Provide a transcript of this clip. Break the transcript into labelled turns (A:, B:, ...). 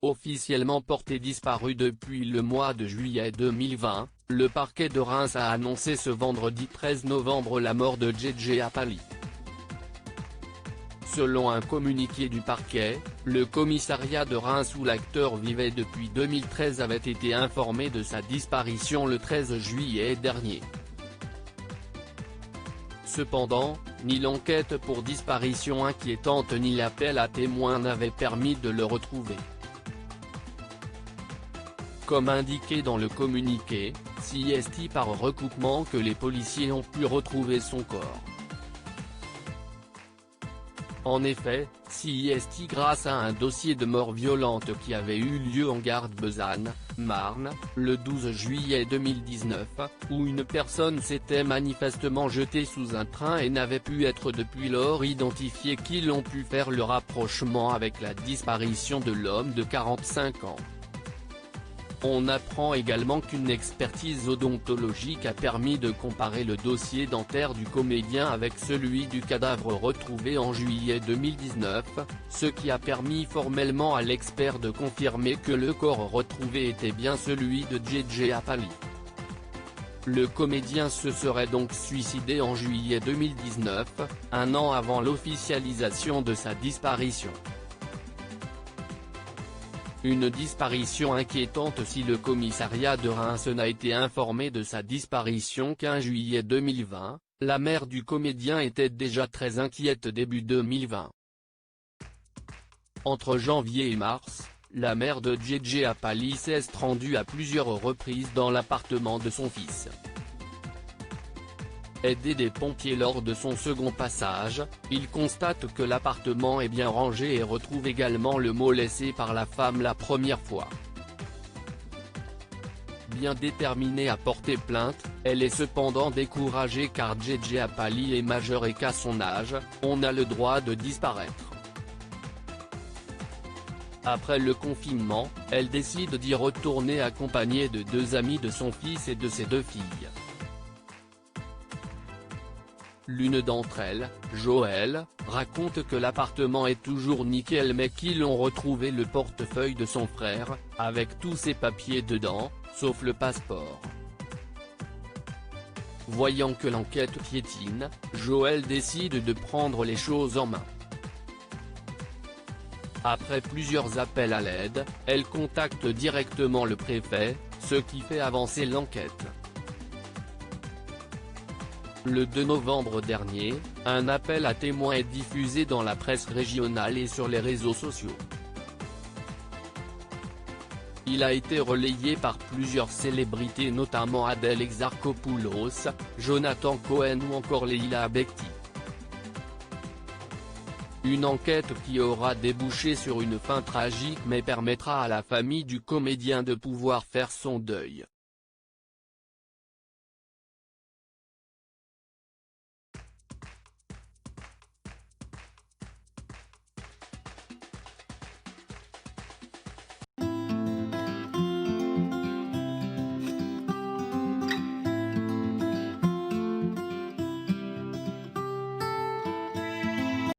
A: Officiellement porté disparu depuis le mois de juillet 2020, le parquet de Reims a annoncé ce vendredi 13 novembre la mort de JJ Appali. Selon un communiqué du parquet, le commissariat de Reims où l'acteur vivait depuis 2013 avait été informé de sa disparition le 13 juillet dernier. Cependant, ni l'enquête pour disparition inquiétante ni l'appel à témoins n'avaient permis de le retrouver. Comme indiqué dans le communiqué, c'est par recoupement que les policiers ont pu retrouver son corps. En effet, c'est grâce à un dossier de mort violente qui avait eu lieu en gare de Besançon, Marne, le 12 juillet 2019, où une personne s'était manifestement jetée sous un train et n'avait pu être depuis lors identifiée qui l'ont pu faire le rapprochement avec la disparition de l'homme de 45 ans. On apprend également qu'une expertise odontologique a permis de comparer le dossier dentaire du comédien avec celui du cadavre retrouvé en juillet 2019, ce qui a permis formellement à l'expert de confirmer que le corps retrouvé était bien celui de JJ Appali. Le comédien se serait donc suicidé en juillet 2019, un an avant l'officialisation de sa disparition. Une disparition inquiétante si le commissariat de Reims n'a été informé de sa disparition qu'en juillet 2020, la mère du comédien était déjà très inquiète début 2020. Entre janvier et mars, la mère de JJ Appali s'est rendue à plusieurs reprises dans l'appartement de son fils. Aidé des pompiers lors de son second passage, il constate que l'appartement est bien rangé et retrouve également le mot laissé par la femme la première fois. Bien déterminée à porter plainte, elle est cependant découragée car JJ Appali est majeur et qu'à son âge, on a le droit de disparaître. Après le confinement, elle décide d'y retourner accompagnée de deux amis de son fils et de ses deux filles. L'une d'entre elles, Joëlle, raconte que l'appartement est toujours nickel mais qu'ils ont retrouvé le portefeuille de son frère, avec tous ses papiers dedans, sauf le passeport. Voyant que l'enquête piétine, Joëlle décide de prendre les choses en main. Après plusieurs appels à l'aide, elle contacte directement le préfet, ce qui fait avancer l'enquête. Le 2 novembre dernier, un appel à témoins est diffusé dans la presse régionale et sur les réseaux sociaux. Il a été relayé par plusieurs célébrités notamment Adèle Exarchopoulos, Jonathan Cohen ou encore Leila Bekti. Une enquête qui aura débouché sur une fin tragique mais permettra à la famille du comédien de pouvoir faire son deuil.